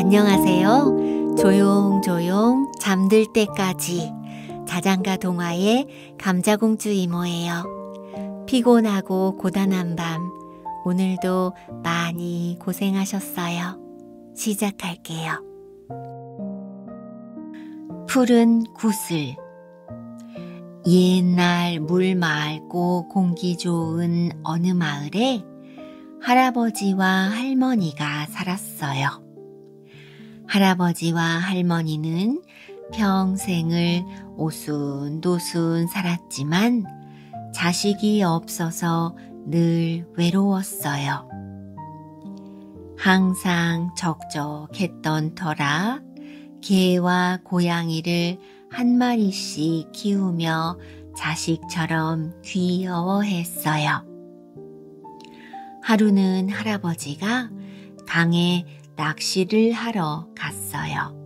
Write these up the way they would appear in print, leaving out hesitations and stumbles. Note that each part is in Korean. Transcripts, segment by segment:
안녕하세요. 조용조용 잠들 때까지 자장가 동화의 감자공주 이모예요. 피곤하고 고단한 밤, 오늘도 많이 고생하셨어요. 시작할게요. 푸른 구슬. 옛날 물 맑고 공기 좋은 어느 마을에 할아버지와 할머니가 살았어요. 할아버지와 할머니는 평생을 오순도순 살았지만 자식이 없어서 늘 외로웠어요. 항상 적적했던 터라 개와 고양이를 한 마리씩 키우며 자식처럼 귀여워했어요. 하루는 할아버지가 강에 낚시를 하러 갔어요.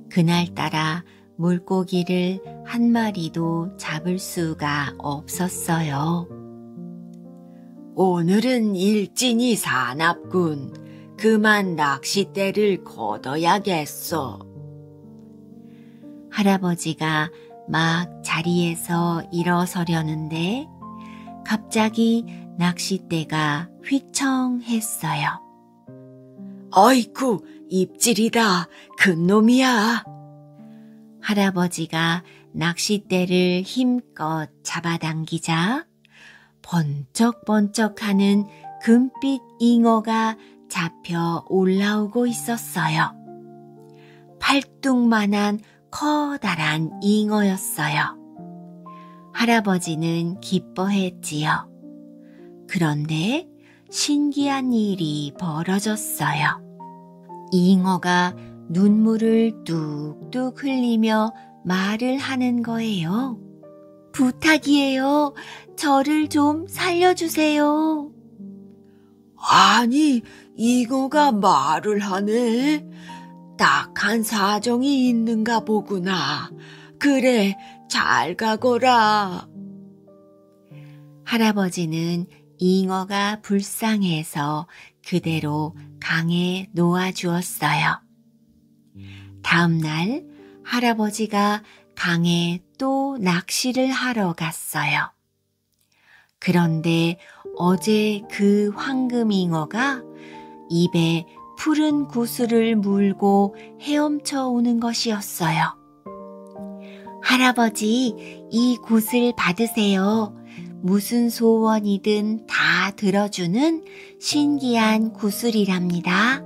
그날따라 물고기를 한 마리도 잡을 수가 없었어요. 오늘은 일진이 사납군. 그만 낚싯대를 걷어야겠어. 할아버지가 막 자리에서 일어서려는데 갑자기 낚싯대가 휘청했어요. 어이쿠, 입질이다. 큰 놈이야. 할아버지가 낚싯대를 힘껏 잡아당기자 번쩍번쩍하는 금빛 잉어가 잡혀 올라오고 있었어요. 팔뚝만한 커다란 잉어였어요. 할아버지는 기뻐했지요. 그런데 신기한 일이 벌어졌어요. 잉어가 눈물을 뚝뚝 흘리며 말을 하는 거예요. 부탁이에요. 저를 좀 살려주세요. 아니, 잉어가 말을 하네. 딱한 사정이 있는가 보구나. 그래, 잘 가거라. 할아버지는 잉어가 불쌍해서 그대로 강에 놓아주었어요. 다음 날 할아버지가 강에 또 낚시를 하러 갔어요. 그런데 어제 그 황금잉어가 입에 푸른 구슬을 물고 헤엄쳐 오는 것이었어요. 할아버지, 이 구슬 받으세요. 무슨 소원이든 다 들어주는 신기한 구슬이랍니다.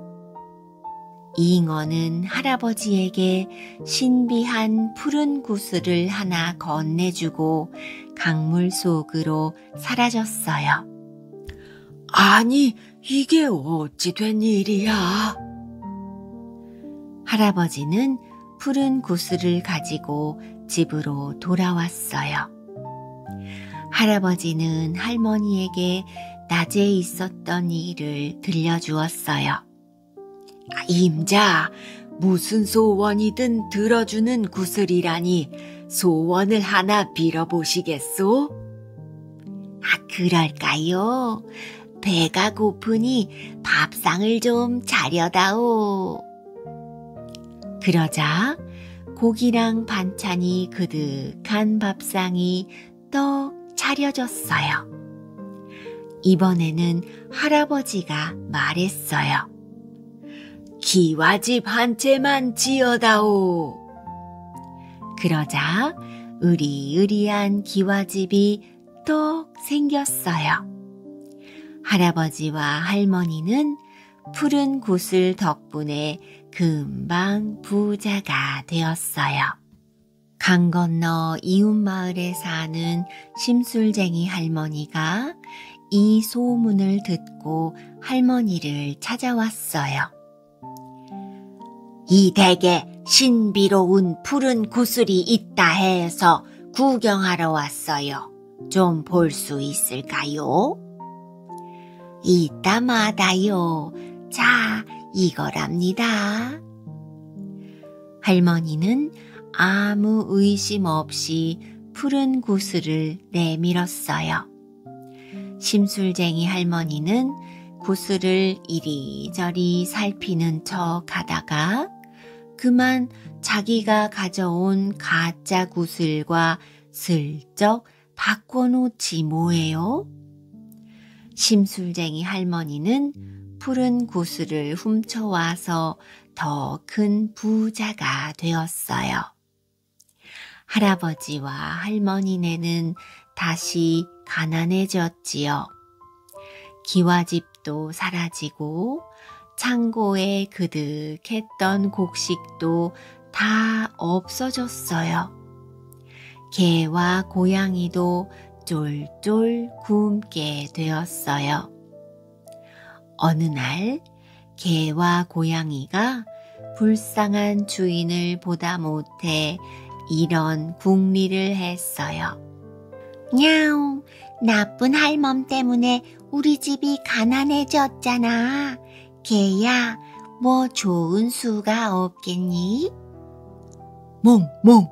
잉어는 할아버지에게 신비한 푸른 구슬을 하나 건네주고 강물 속으로 사라졌어요. 아니, 이게 어찌 된 일이야? 할아버지는 푸른 구슬을 가지고 집으로 돌아왔어요. 할아버지는 할머니에게 낮에 있었던 일을 들려주었어요. 임자, 무슨 소원이든 들어주는 구슬이라니 소원을 하나 빌어보시겠소? 그럴까요? 배가 고프니 밥상을 좀 차려다오. 그러자 고기랑 반찬이 그득한 밥상이 떡 차려졌어요. 이번에는 할아버지가 말했어요. 기와집 한 채만 지어다오. 그러자 으리으리한 기와집이 떡 생겼어요. 할아버지와 할머니는 푸른 구슬 덕분에 금방 부자가 되었어요. 강 건너 이웃마을에 사는 심술쟁이 할머니가 이 소문을 듣고 할머니를 찾아왔어요. 이 댁에 신비로운 푸른 구슬이 있다 해서 구경하러 왔어요. 좀 볼 수 있을까요? 이따마다요. 자, 이거랍니다. 할머니는 아무 의심 없이 푸른 구슬을 내밀었어요. 심술쟁이 할머니는 구슬을 이리저리 살피는 척 하다가 그만 자기가 가져온 가짜 구슬과 슬쩍 바꿔놓지 뭐예요? 심술쟁이 할머니는 푸른 구슬을 훔쳐와서 더 큰 부자가 되었어요. 할아버지와 할머니네는 다시 가난해졌지요. 기와집도 사라지고 창고에 그득했던 곡식도 다 없어졌어요. 개와 고양이도 쫄쫄 굶게 되었어요. 어느 날 개와 고양이가 불쌍한 주인을 보다 못해 이런 궁리를 했어요. 야옹, 나쁜 할멈 때문에 우리 집이 가난해졌잖아. 개야, 뭐 좋은 수가 없겠니? 멍멍,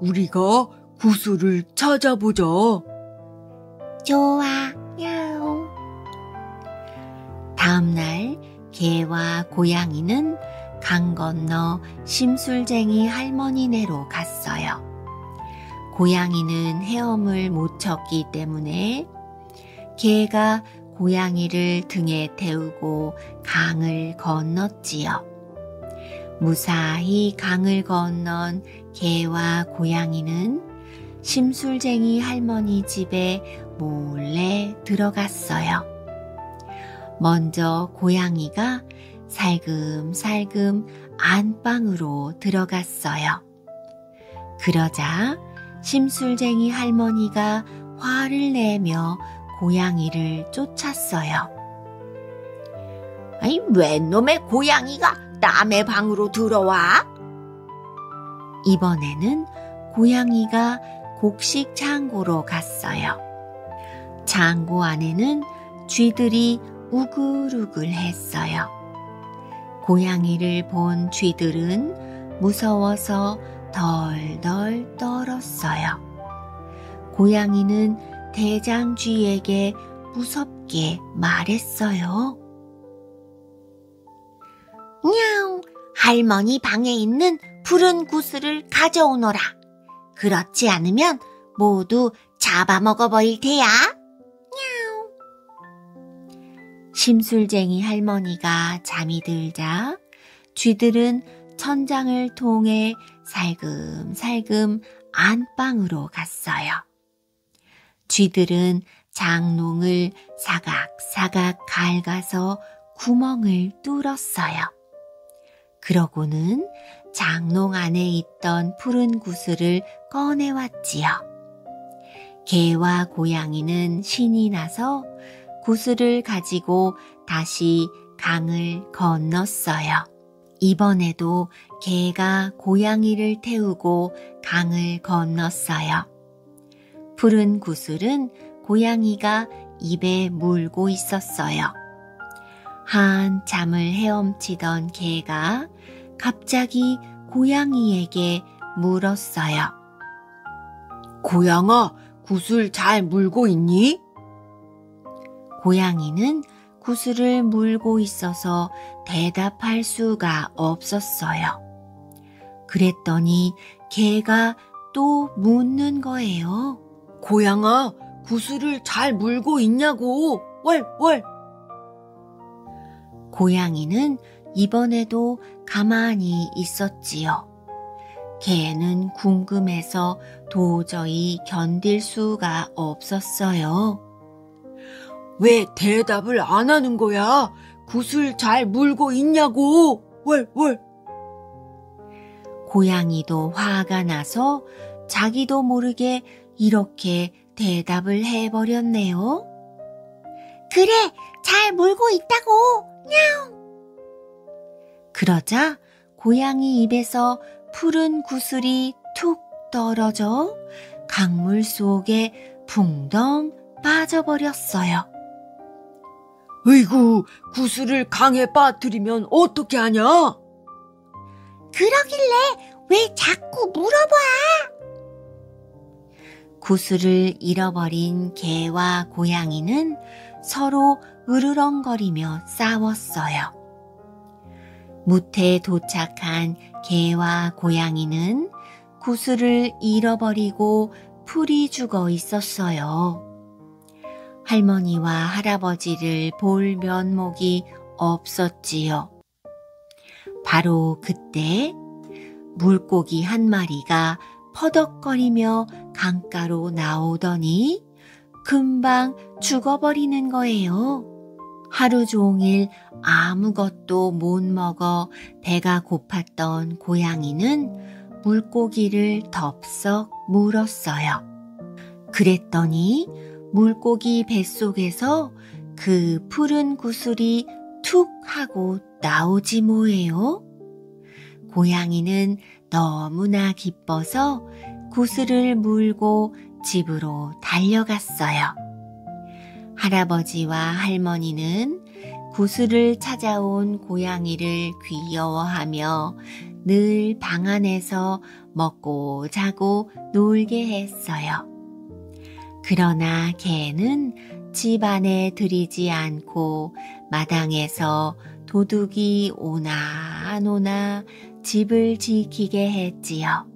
우리가 구슬을 찾아보자. 좋아, 야옹. 다음날 개와 고양이는 강 건너 심술쟁이 할머니네로 갔어요. 고양이는 헤엄을 못 쳤기 때문에 개가 고양이를 등에 태우고 강을 건넜지요. 무사히 강을 건넌 개와 고양이는 심술쟁이 할머니 집에 몰래 들어갔어요. 먼저 고양이가 살금살금 안방으로 들어갔어요. 그러자 심술쟁이 할머니가 화를 내며 고양이를 쫓았어요. 아니, 웬 놈의 고양이가 남의 방으로 들어와? 이번에는 고양이가 곡식 창고로 갔어요. 창고 안에는 쥐들이 우글우글했어요. 고양이를 본 쥐들은 무서워서 덜덜 떨었어요. 고양이는 대장 쥐에게 무섭게 말했어요. 냐옹, 할머니 방에 있는 푸른 구슬을 가져오너라. 그렇지 않으면 모두 잡아먹어버릴 테야. 심술쟁이 할머니가 잠이 들자 쥐들은 천장을 통해 살금살금 안방으로 갔어요. 쥐들은 장롱을 사각사각 갉아서 구멍을 뚫었어요. 그러고는 장롱 안에 있던 푸른 구슬을 꺼내왔지요. 개와 고양이는 신이 나서 구슬을 가지고 다시 강을 건넜어요. 이번에도 개가 고양이를 태우고 강을 건넜어요. 푸른 구슬은 고양이가 입에 물고 있었어요. 한참을 헤엄치던 개가 갑자기 고양이에게 물었어요. 고양아, 구슬 잘 물고 있니? 고양이는 구슬을 물고 있어서 대답할 수가 없었어요. 그랬더니 개가 또 묻는 거예요. 고양아, 구슬을 잘 물고 있냐고. 왈왈. 고양이는 이번에도 가만히 있었지요. 개는 궁금해서 도저히 견딜 수가 없었어요. 왜 대답을 안 하는 거야? 구슬 잘 물고 있냐고. 왈왈. 고양이도 화가 나서 자기도 모르게 이렇게 대답을 해버렸네요. 그래, 잘 물고 있다고. 그러자 고양이 입에서 푸른 구슬이 툭 떨어져 강물 속에 붕덩 빠져버렸어요. 으이구, 구슬을 강에 빠뜨리면 어떻게 하냐? 그러길래 왜 자꾸 물어봐? 구슬을 잃어버린 개와 고양이는 서로 으르렁거리며 싸웠어요. 무태에 도착한 개와 고양이는 구슬을 잃어버리고 풀이 죽어 있었어요. 할머니와 할아버지를 볼 면목이 없었지요. 바로 그때 물고기 한 마리가 퍼덕거리며 강가로 나오더니 금방 죽어버리는 거예요. 하루 종일 아무것도 못 먹어 배가 고팠던 고양이는 물고기를 덥석 물었어요. 그랬더니 물고기 뱃속에서 그 푸른 구슬이 툭 하고 나오지 뭐예요? 고양이는 너무나 기뻐서 구슬을 물고 집으로 달려갔어요. 할아버지와 할머니는 구슬을 찾아온 고양이를 귀여워하며 늘 방 안에서 먹고 자고 놀게 했어요. 그러나 개는 집 안에 들이지 않고 마당에서 도둑이 오나 안 오나 집을 지키게 했지요.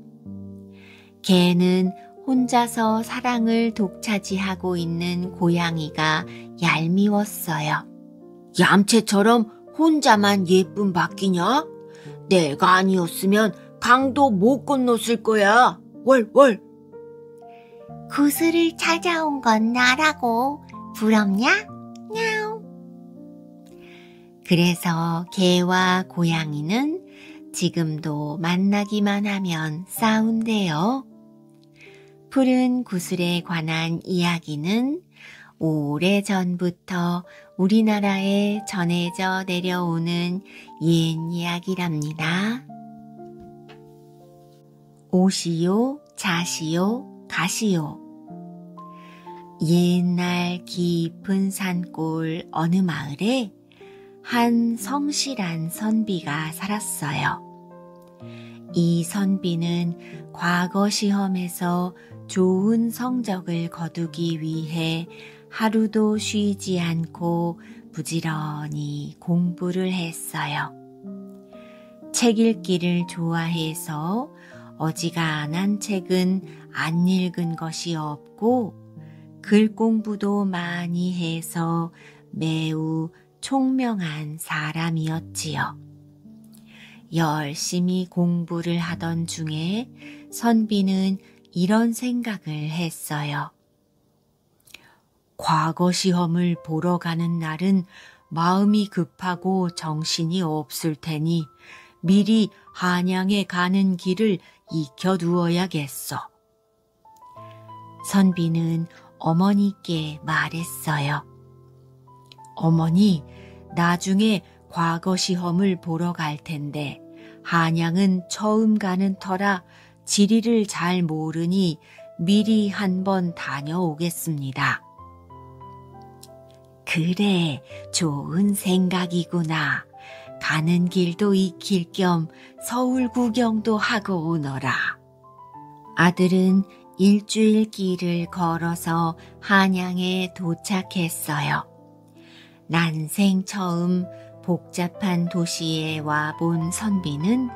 개는 혼자서 사랑을 독차지하고 있는 고양이가 얄미웠어요. 얌체처럼 혼자만 예쁨 받기냐? 내가 아니었으면 강도 못 건넜을 거야. 월월. 구슬을 찾아온 건 나라고. 부럽냐? 냐우. 그래서 개와 고양이는 지금도 만나기만 하면 싸운대요. 푸른 구슬에 관한 이야기는 오래전부터 우리나라에 전해져 내려오는 옛 이야기랍니다. 오시오, 자시오, 가시오. 옛날 깊은 산골 어느 마을에 한 성실한 선비가 살았어요. 이 선비는 과거 시험에서 좋은 성적을 거두기 위해 하루도 쉬지 않고 부지런히 공부를 했어요. 책 읽기를 좋아해서 어지간한 책은 안 읽은 것이 없고 글 공부도 많이 해서 매우 총명한 사람이었지요. 열심히 공부를 하던 중에 선비는 이런 생각을 했어요. 과거 시험을 보러 가는 날은 마음이 급하고 정신이 없을 테니 미리 한양에 가는 길을 익혀두어야겠어. 선비는 어머니께 말했어요. 어머니, 나중에 과거 시험을 보러 갈 텐데 한양은 처음 가는 터라 지리를 잘 모르니 미리 한번 다녀오겠습니다. 그래, 좋은 생각이구나. 가는 길도 익힐 겸 서울 구경도 하고 오너라. 아들은 일주일 길을 걸어서 한양에 도착했어요. 난생 처음 복잡한 도시에 와본 선비는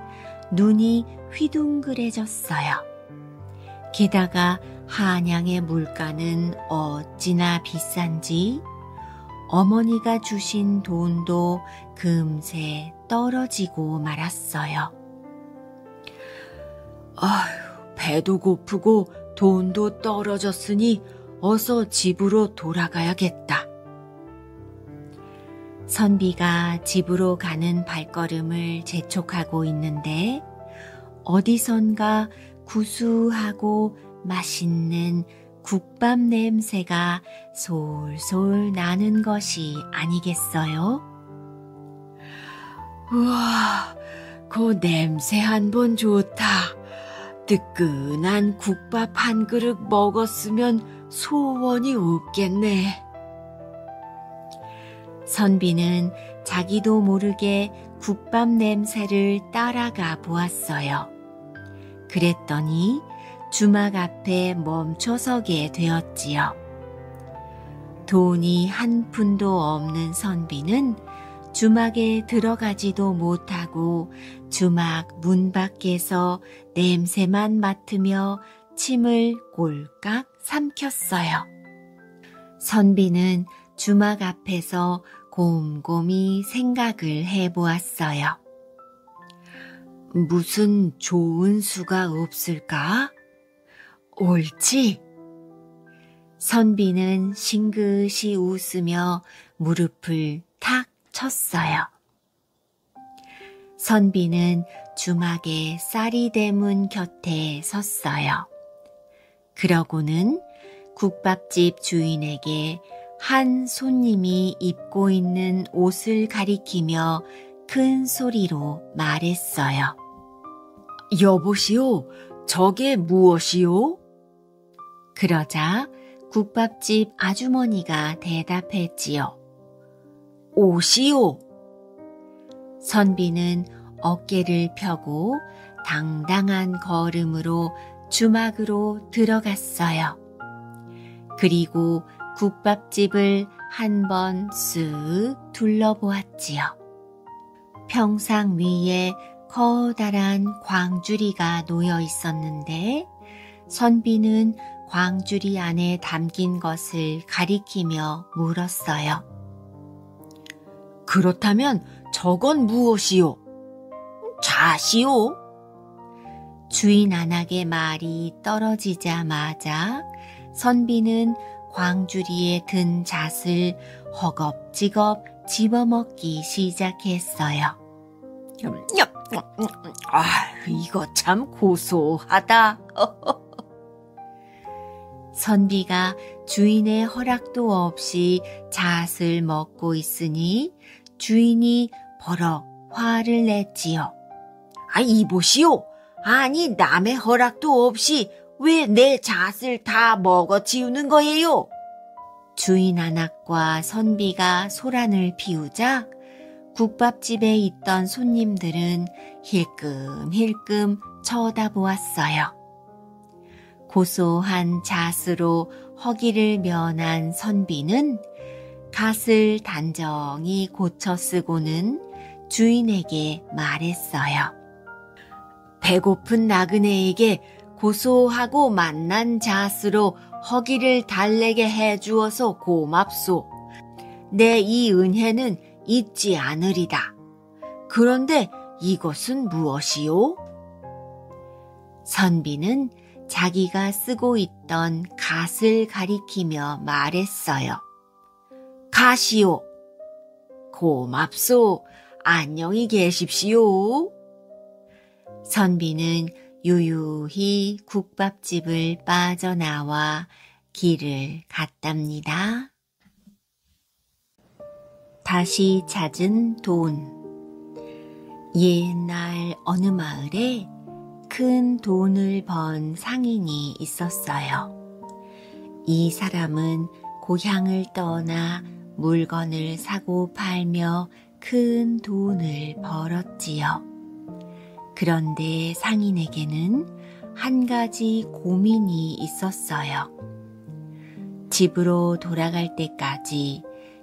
눈이 휘둥그레졌어요. 게다가 한양의 물가는 어찌나 비싼지 어머니가 주신 돈도 금세 떨어지고 말았어요. 아휴, 배도 고프고 돈도 떨어졌으니 어서 집으로 돌아가야겠다. 선비가 집으로 가는 발걸음을 재촉하고 있는데 어디선가 구수하고 맛있는 국밥 냄새가 솔솔 나는 것이 아니겠어요? 우와, 그 냄새 한번 좋다. 뜨끈한 국밥 한 그릇 먹었으면 소원이 없겠네. 선비는 자기도 모르게 국밥 냄새를 따라가 보았어요. 그랬더니 주막 앞에 멈춰서게 되었지요. 돈이 한 푼도 없는 선비는 주막에 들어가지도 못하고 주막 문 밖에서 냄새만 맡으며 침을 꼴깍 삼켰어요. 선비는 주막 앞에서 곰곰이 생각을 해보았어요. 무슨 좋은 수가 없을까? 옳지. 선비는 싱긋이 웃으며 무릎을 탁 쳤어요. 선비는 주막의 쌀이대문 곁에 섰어요. 그러고는 국밥집 주인에게 한 손님이 입고 있는 옷을 가리키며 큰 소리로 말했어요. 여보시오, 저게 무엇이오? 그러자 국밥집 아주머니가 대답했지요. 옷이오. 선비는 어깨를 펴고 당당한 걸음으로 주막으로 들어갔어요. 그리고 국밥집을 한번 쓱 둘러보았지요. 평상 위에 커다란 광주리가 놓여 있었는데 선비는 광주리 안에 담긴 것을 가리키며 물었어요. 그렇다면 저건 무엇이오? 잣이오. 주인 안악의 말이 떨어지자마자 선비는 광주리에 든 잣을 허겁지겁 집어먹기 시작했어요. 이거 참 고소하다. 선비가 주인의 허락도 없이 잣을 먹고 있으니 주인이 버럭 화를 냈지요. 이보시오. 아니 남의 허락도 없이 왜 내 잣을 다 먹어치우는 거예요? 주인 안악과 선비가 소란을 피우자 국밥집에 있던 손님들은 힐끔힐끔 쳐다보았어요. 고소한 잣으로 허기를 면한 선비는 갓을 단정히 고쳐 쓰고는 주인에게 말했어요. 배고픈 나그네에게 고소하고 맛난 잣으로 허기를 달래게 해주어서 고맙소. 내 이 은혜는 잊지 않으리다. 그런데 이것은 무엇이오? 선비는 자기가 쓰고 있던 갓을 가리키며 말했어요. 갓이오. 고맙소. 안녕히 계십시오. 선비는 유유히 국밥집을 빠져나와 길을 갔답니다. 다시 찾은 돈. 옛날 어느 마을에 큰 돈을 번 상인이 있었어요. 이 사람은 고향을 떠나 물건을 사고 팔며 큰 돈을 벌었지요. 그런데 상인에게는 한 가지 고민이 있었어요. 집으로 돌아갈 때까지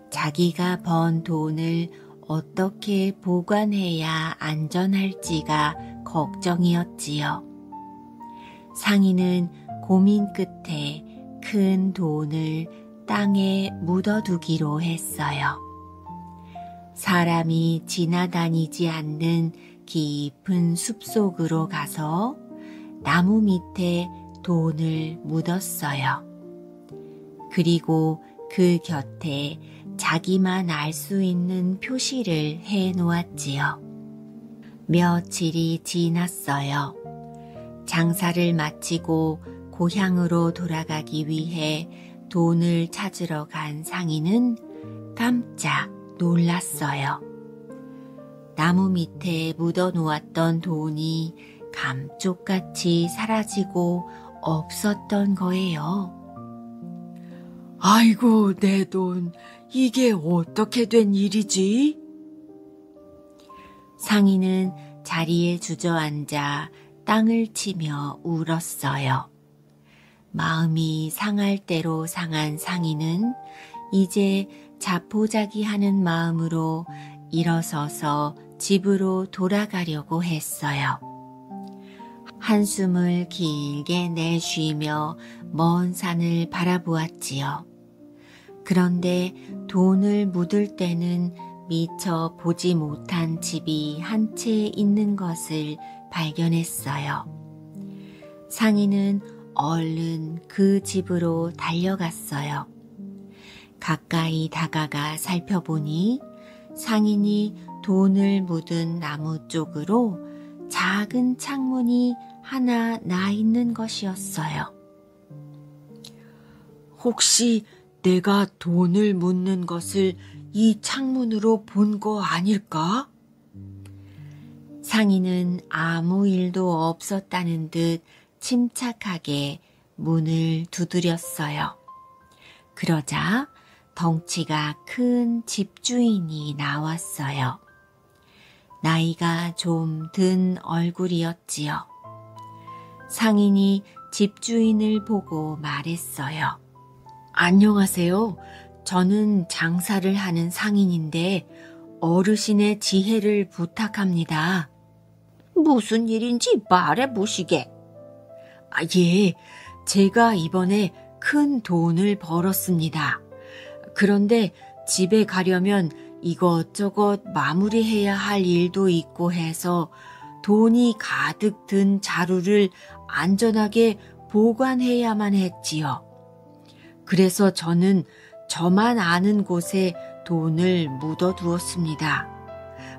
자기가 번 돈을 어떻게 보관해야 안전할지가 걱정이었지요. 상인은 고민 끝에 큰 돈을 땅에 묻어두기로 했어요. 사람이 지나다니지 않는 깊은 숲속으로 가서 나무 밑에 돈을 묻었어요. 그리고 그 곁에 자기만 알 수 있는 표시를 해 놓았지요. 며칠이 지났어요. 장사를 마치고 고향으로 돌아가기 위해 돈을 찾으러 간 상인은 깜짝 놀랐어요. 나무 밑에 묻어 놓았던 돈이 감쪽같이 사라지고 없었던 거예요. 아이고, 내 돈, 이게 어떻게 된 일이지? 상인은 자리에 주저앉아 땅을 치며 울었어요. 마음이 상할 대로 상한 상인은 이제 자포자기하는 마음으로 일어서서 집으로 돌아가려고 했어요. 한숨을 길게 내쉬며 먼 산을 바라보았지요. 그런데 돈을 묻을 때는 미처 보지 못한 집이 한 채 있는 것을 발견했어요. 상인은 얼른 그 집으로 달려갔어요. 가까이 다가가 살펴보니 상인이 돈을 묻은 나무 쪽으로 작은 창문이 하나 나 있는 것이었어요. 혹시 내가 돈을 묻는 것을 이 창문으로 본 거 아닐까? 상인은 아무 일도 없었다는 듯 침착하게 문을 두드렸어요. 그러자 덩치가 큰 집주인이 나왔어요. 나이가 좀 든 얼굴이었지요. 상인이 집주인을 보고 말했어요. 안녕하세요. 저는 장사를 하는 상인인데 어르신의 지혜를 부탁합니다. 무슨 일인지 말해보시게. 예, 제가 이번에 큰 돈을 벌었습니다. 그런데 집에 가려면 이것저것 마무리해야 할 일도 있고 해서 돈이 가득 든 자루를 안전하게 보관해야만 했지요. 그래서 저는 저만 아는 곳에 돈을 묻어두었습니다.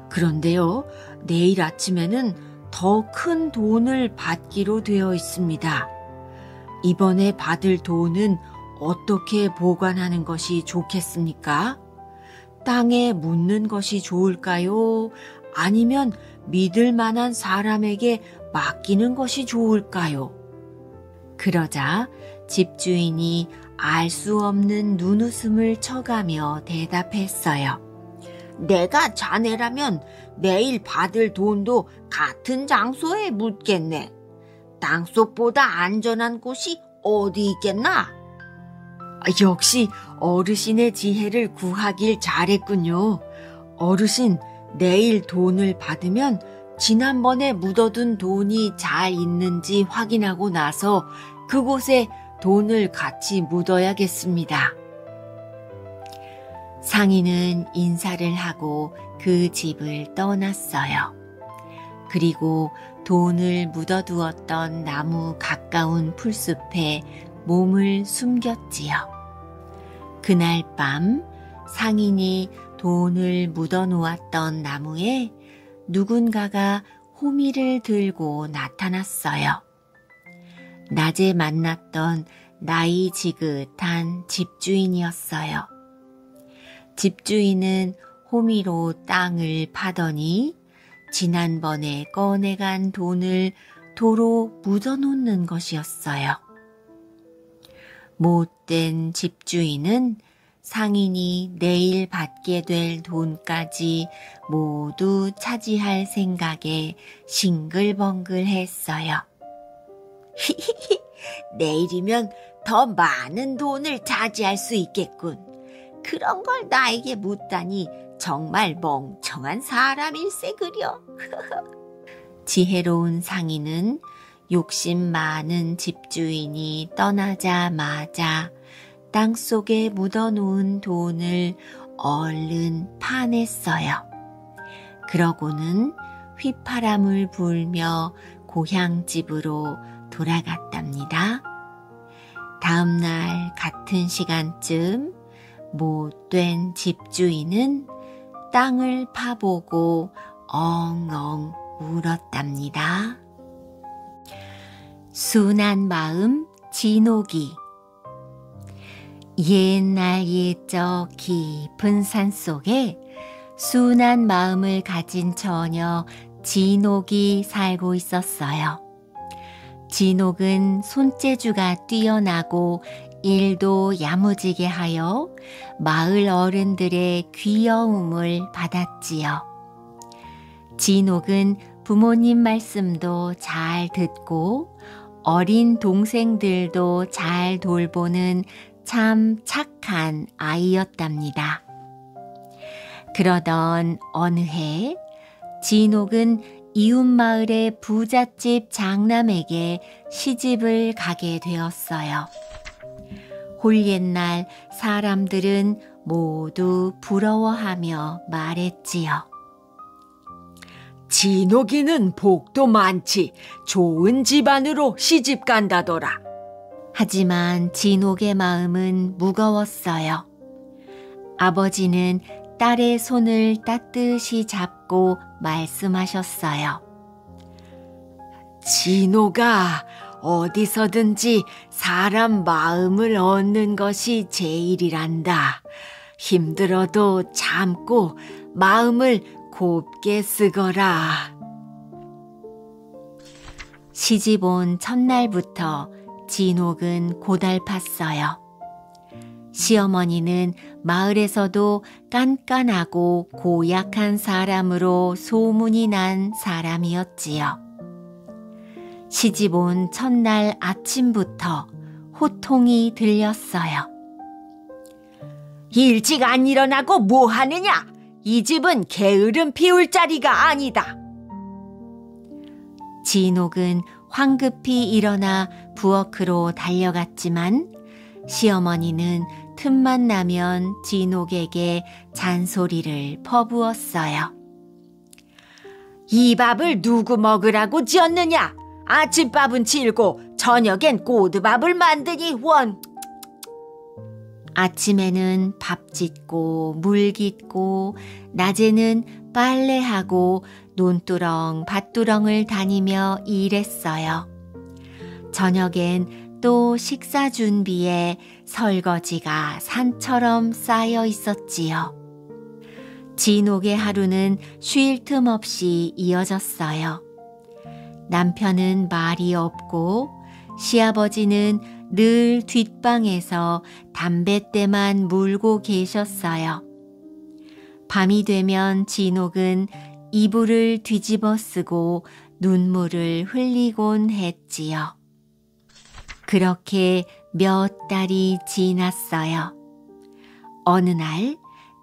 그런데요, 내일 아침에는 더 큰 돈을 받기로 되어 있습니다. 이번에 받을 돈은 어떻게 보관하는 것이 좋겠습니까? 땅에 묻는 것이 좋을까요? 아니면 믿을 만한 사람에게 맡기는 것이 좋을까요? 그러자 집주인이 알 수 없는 눈웃음을 쳐가며 대답했어요. 내가 자네라면 내일 받을 돈도 같은 장소에 묻겠네. 땅속보다 안전한 곳이 어디 있겠나? 역시 어르신의 지혜를 구하길 잘했군요. 어르신, 내일 돈을 받으면 지난번에 묻어둔 돈이 잘 있는지 확인하고 나서 그곳에 돈을 같이 묻어야겠습니다. 상인은 인사를 하고 그 집을 떠났어요. 그리고 돈을 묻어두었던 나무 가까운 풀숲에 몸을 숨겼지요. 그날 밤 상인이 돈을 묻어놓았던 나무에 누군가가 호미를 들고 나타났어요. 낮에 만났던 나이 지긋한 집주인이었어요. 집주인은 호미로 땅을 파더니 지난번에 꺼내간 돈을 도로 묻어놓는 것이었어요. 못된 집주인은 상인이 내일 받게 될 돈까지 모두 차지할 생각에 싱글벙글했어요. 내일이면 더 많은 돈을 차지할 수 있겠군. 그런 걸 나에게 묻다니 정말 멍청한 사람일세 그려. 지혜로운 상인은 욕심 많은 집주인이 떠나자마자 땅속에 묻어놓은 돈을 얼른 파냈어요. 그러고는 휘파람을 불며 고향집으로 돌아갔답니다. 다음 날 같은 시간쯤 못된 집주인은 땅을 파보고 엉엉 울었답니다. 순한 마음 진옥이. 옛날 옛적 깊은 산속에 순한 마음을 가진 처녀 진옥이 살고 있었어요. 진옥은 손재주가 뛰어나고 일도 야무지게 하여 마을 어른들의 귀여움을 받았지요. 진옥은 부모님 말씀도 잘 듣고 어린 동생들도 잘 돌보는 참 착한 아이였답니다. 그러던 어느 해 진옥은 이웃마을의 부잣집 장남에게 시집을 가게 되었어요. 홀옛날 사람들은 모두 부러워하며 말했지요. 진옥이는 복도 많지 좋은 집안으로 시집 간다더라. 하지만 진옥의 마음은 무거웠어요. 아버지는 딸의 손을 따뜻이 잡고 말씀하셨어요. 진옥아, 어디서든지 사람 마음을 얻는 것이 제일이란다. 힘들어도 참고 마음을 곱게 쓰거라. 시집 온 첫날부터 진옥은 고달팠어요. 시어머니는 마을에서도 깐깐하고 고약한 사람으로 소문이 난 사람이었지요. 시집 온 첫날 아침부터 호통이 들렸어요. 일찍 안 일어나고 뭐 하느냐? 이 집은 게으름 피울 자리가 아니다. 진옥은 황급히 일어나 부엌으로 달려갔지만 시어머니는 틈만 나면 진옥에게 잔소리를 퍼부었어요. 이 밥을 누구 먹으라고 지었느냐? 아침밥은 질고 저녁엔 꼬드밥을 만드니 원. 아침에는 밥 짓고 물 깃고 낮에는 빨래하고 논두렁 밭두렁을 다니며 일했어요. 저녁엔 또 식사 준비에 설거지가 산처럼 쌓여 있었지요. 진옥의 하루는 쉴 틈 없이 이어졌어요. 남편은 말이 없고 시아버지는 늘 뒷방에서 담뱃대만 물고 계셨어요. 밤이 되면 진옥은 이불을 뒤집어 쓰고 눈물을 흘리곤 했지요. 그렇게 몇 달이 지났어요. 어느 날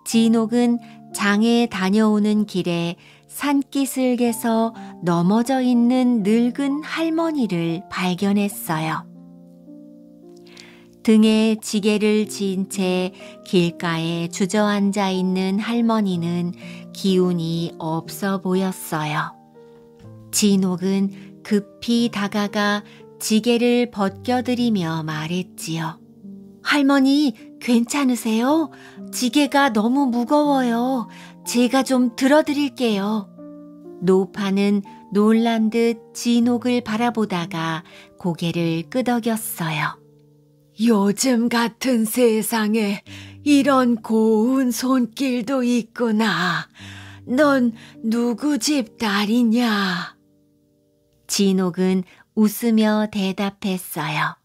진옥은 장에 다녀오는 길에 산기슭에서 넘어져 있는 늙은 할머니를 발견했어요. 등에 지게를 진 채 길가에 주저앉아 있는 할머니는 기운이 없어 보였어요. 진옥은 급히 다가가 지게를 벗겨드리며 말했지요. 할머니, 괜찮으세요? 지게가 너무 무거워요. 제가 좀 들어드릴게요. 노파는 놀란 듯 진옥을 바라보다가 고개를 끄덕였어요. 요즘 같은 세상에 이런 고운 손길도 있구나. 넌 누구 집 딸이냐? 진옥은 웃으며 대답했어요.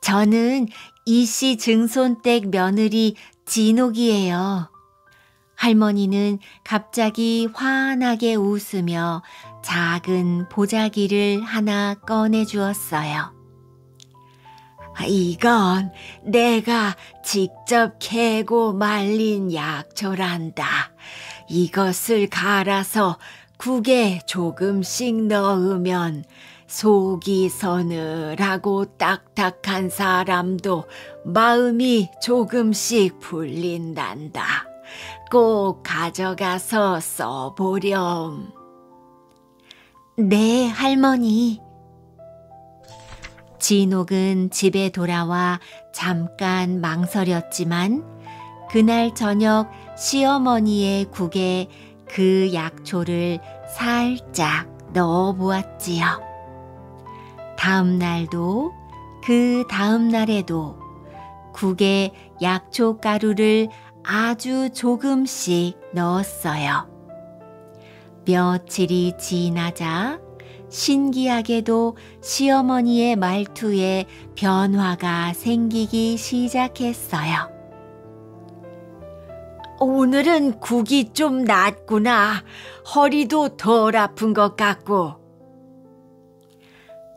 저는 이씨 증손댁 며느리 진옥이에요. 할머니는 갑자기 환하게 웃으며 작은 보자기를 하나 꺼내주었어요. 이건 내가 직접 캐고 말린 약초란다. 이것을 갈아서 국에 조금씩 넣으면 속이 서늘하고 딱딱한 사람도 마음이 조금씩 풀린단다. 꼭 가져가서 써보렴. 네, 할머니. 진옥은 집에 돌아와 잠깐 망설였지만 그날 저녁 시어머니의 국에 그 약초를 살짝 넣어 보았지요. 다음 날도 그 다음 날에도 국에 약초 가루를 아주 조금씩 넣었어요. 며칠이 지나자 신기하게도 시어머니의 말투에 변화가 생기기 시작했어요. 오늘은 국이 좀 낫구나. 허리도 덜 아픈 것 같고.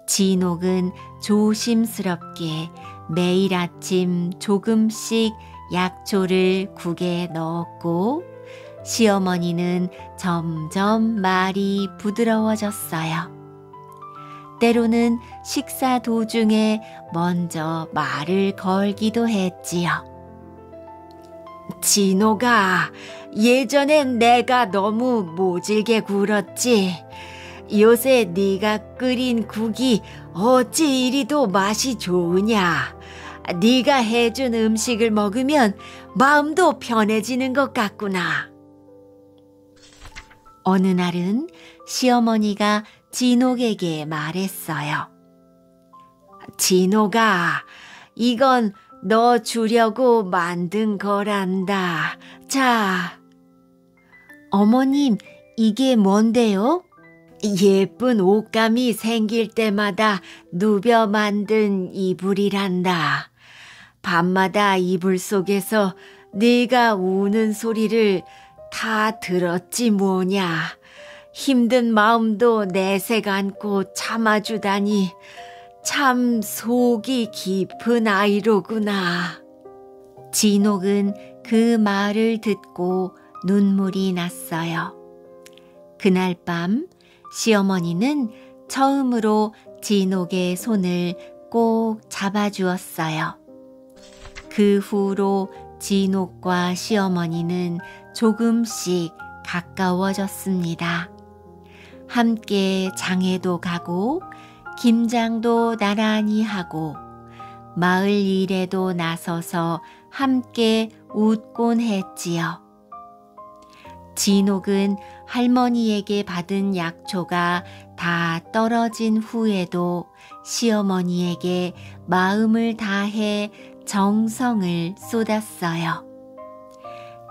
진옥은 조심스럽게 매일 아침 조금씩 약초를 국에 넣었고 시어머니는 점점 말이 부드러워졌어요. 때로는 식사 도중에 먼저 말을 걸기도 했지요. 진호가, 예전엔 내가 너무 모질게 굴었지. 요새 네가 끓인 국이 어찌 이리도 맛이 좋으냐. 네가 해준 음식을 먹으면 마음도 편해지는 것 같구나. 어느 날은 시어머니가 진옥에게 말했어요. 진옥아, 이건 너 주려고 만든 거란다. 자. 어머님, 이게 뭔데요? 예쁜 옷감이 생길 때마다 누벼 만든 이불이란다. 밤마다 이불 속에서 네가 우는 소리를 다 들었지 뭐냐. 힘든 마음도 내색 안고 참아주다니 참 속이 깊은 아이로구나. 진옥은 그 말을 듣고 눈물이 났어요. 그날 밤 시어머니는 처음으로 진옥의 손을 꼭 잡아주었어요. 그 후로 진옥과 시어머니는 조금씩 가까워졌습니다. 함께 장에도 가고 김장도 나란히 하고 마을 일에도 나서서 함께 웃곤 했지요. 진옥은 할머니에게 받은 약초가 다 떨어진 후에도 시어머니에게 마음을 다해 정성을 쏟았어요.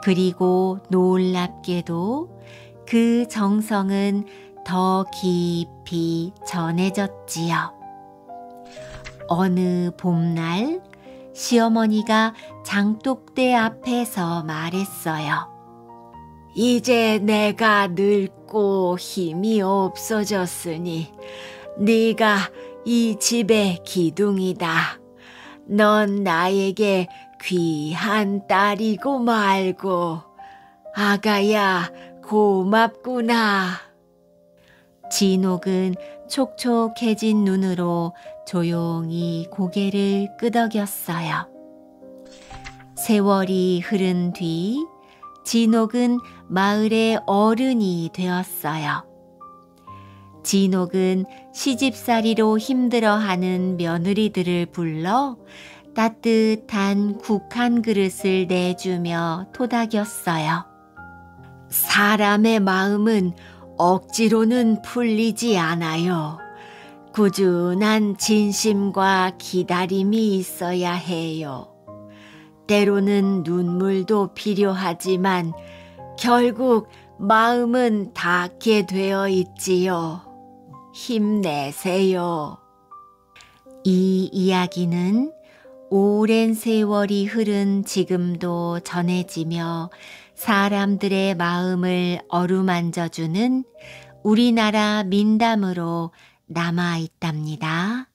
그리고 놀랍게도 그 정성은 더 깊이 전해졌지요. 어느 봄날 시어머니가 장독대 앞에서 말했어요. 이제 내가 늙고 힘이 없어졌으니 네가 이 집의 기둥이다. 넌 나에게 귀한 딸이고 말고. 아가야, 고맙구나. 진옥은 촉촉해진 눈으로 조용히 고개를 끄덕였어요. 세월이 흐른 뒤 진옥은 마을의 어른이 되었어요. 진옥은 시집살이로 힘들어하는 며느리들을 불러 따뜻한 국 한 그릇을 내주며 토닥였어요. 사람의 마음은 억지로는 풀리지 않아요. 꾸준한 진심과 기다림이 있어야 해요. 때로는 눈물도 필요하지만 결국 마음은 닿게 되어 있지요. 힘내세요. 이 이야기는 오랜 세월이 흐른 지금도 전해지며 사람들의 마음을 어루만져주는 우리나라 민담으로 남아 있답니다.